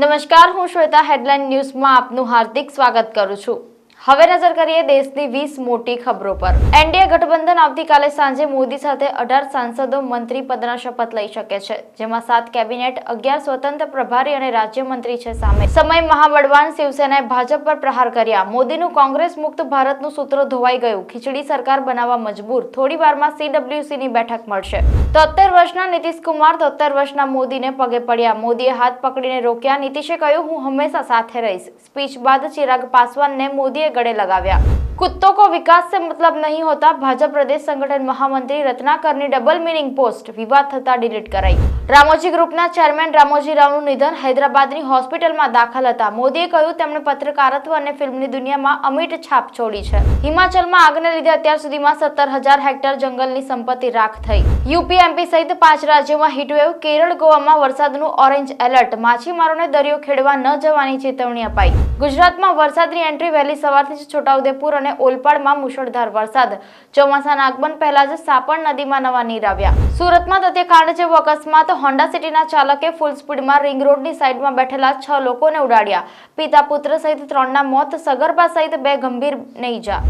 નમસ્કાર, હું શ્વેતા હેડલાઇન ન્યૂઝમાં આપનું હાર્દિક સ્વાગત કરું છું। હવે નજર કરીએ દેશની 20 મોટી ખબરો પર। એનડીએ ગઠબંધન આવતીકાલે સાંજે મોદી સાથે 18 સાંસદો મંત્રી પદના શપથ લઈ શકે છે, જેમાં 7 કેબિનેટ, 11 સ્વતંત્ર પ્રભારી અને રાજ્યમંત્રી છે સામે। સમય મહાબળવાન શિવસેનાએ ભાજપ પર પ્રહાર કર્યા। મોદીનું કોંગ્રેસ મુક્ત ભારતનું સૂત્ર ધોવાઈ ગયું। ખીચડી સરકાર બનાવવા મજબૂર। થોડી વારમાં CWCની બેઠક મળશે। 73 વર્ષના નીતિશ કુમાર 73 વર્ષના મોદીને પગે પડ્યા। મોદીએ હાથ પકડીને રોક્યા। નીતિશે કહ્યું, હું હંમેશા સાથે રહીશ। સ્પીચ બાદ ચિરાગ પાસવાનને મોદીએ गले लगाव्या। कुत्तों को विकास से मतलब नहीं होता। भाजपा प्रदेश संगठन महामंत्री रत्नाकरनी डबल मीनिंग पोस्ट विवाद थता डिलीट कराई। रामोजी ग्रुपना चेरमेन रामोजी रावનું નિધન। હૈદરાબાદની હોસ્પિટલમાં દાખલ હતા। મોદીએ કહ્યું, તેમણે પત્રકારત્વ અને ફિલ્મની દુનિયામાં અમિટ છાપ છોડી છે। હિમાચલમાં આગને લીધે અત્યાર સુધીમાં 17,000 હેક્ટર જંગલની સંપત્તિ રાખ થઈ। યુપી એમપી સહિત 5 રાજ્યોમાં હીટવેવ। કેરળ ગોવામાં વરસાદનું ઓરેન્જ એલર્ટ। માછીમારોને દરિયો ખેડવા ન જવાની ચેતવણી અપાઈ। ગુજરાતમાં વરસાદની એન્ટ્રી વહેલી સવારથી જ છોટાઉદેપુર અને ઓલપાડમાં મુશળધાર વરસાદ। ચોમાસાના આગમન પહેલા જ સાપણ નદીમાં નવા નીર આવ્યા। સુરતમાં હત્યાકાંડ જેવો અકસ્માત। હોન્ડા સિટીના ચાલકે ફૂલ સ્પીડમાં રિંગ રોડની સાઈડમાં બેઠેલા 6 લોકોને ઉડાડ્યા। પિતા પુત્ર સહિત 3ના મોત, સગર્ભા સહિત 2 ગંભીર ઇજા।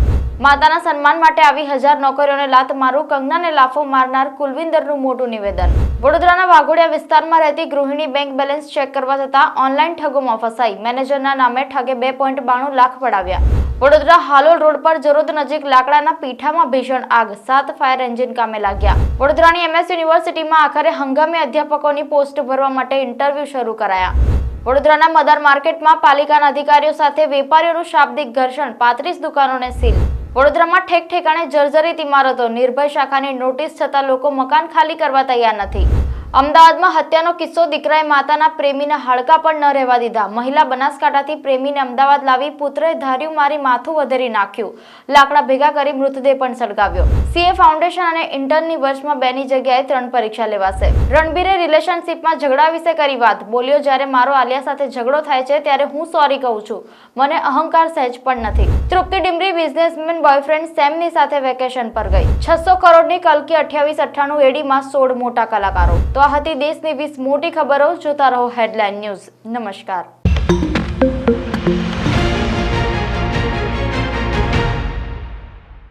માતાના સન્માન માટે આવી 1000 નોકરીઓને લાત મારું, કંગનાને લાફો મારનાર કુલવિંદરનું મોટું નિવેદન। વડોદરાના વાઘોડિયા વિસ્તારમાં રહેતી ગૃહિણી બેંક બેલેન્સ ચેક કરવા જતા ઓનલાઈન ઠગોમાં ફસાઈ। મેનેજરના નામે ઠગે 2.92 લાખ પડાવ્યા। વડોદરા હાલોલ રોડ પર જરોદ નજીક લાકડાના પીઠામાં ભીષણ આગ। 7 ફાયર એન્જિન કામે લાગ્યા। વડોદરાની MS યુનિવર્સિટીમાં આખરે હંગામી અધ્યાપકોની પોસ્ટ ભરવા માટે ઇન્ટરવ્યુ શરૂ કરાયા। વડોદરાના મદાર માર્કેટમાં પાલિકાના અધિકારીઓ સાથે વેપારીઓનું શાબ્દિક ઘર્ષણ। 35 દુકાનોને સીલ। વડોદરામાં ઠેક ઠેકાણે જર્જરિત ઇમારતો। નિર્ભય શાખાની નોટિસ છતાં લોકો મકાન ખાલી કરવા તૈયાર નથી। અમદાવાદમાં હત્યાનો કિસ્સો। દીકરાએ માતાના પ્રેમીના હાડકા પણ ન રહેવા દીધા। મહિલા બનાસકાંઠાથી પ્રેમીને અમદાવાદ લાવી પુત્રએ ધાર્યું મારી માથું વધેરી નાખ્યું। લાકડા ભેગા કરી મૃતદેહ પણ સળગાવ્યો। CA ફાઉન્ડેશન અને ઇન્ટર્નની વર્ષમાં 2ની જગ્યાએ 3 પરીક્ષા લેવાશે। રણબીરે રિલેશનશિપમાં ઝઘડા વિશે કરી વાત। બોલ્યો, જ્યારે મારો આલિયા સાથે ઝઘડો થાય છે ત્યારે હું સોરી કહું છું। મને અહંકાર સહેજ પણ નથી। તૃપ્તિ ડિમરી બિઝનેસમેન બોયફ્રેન્ડ સેમની સાથે વેકેશન પર ગઈ। 600 કરોડની કલકી 2898 એડીમાં 16 મોટા કલાકારો। તો આ હતી દેશની 20 મોટી ખબરો। જોતા રહો હેડલાઇન ન્યૂઝ। નમસ્કાર।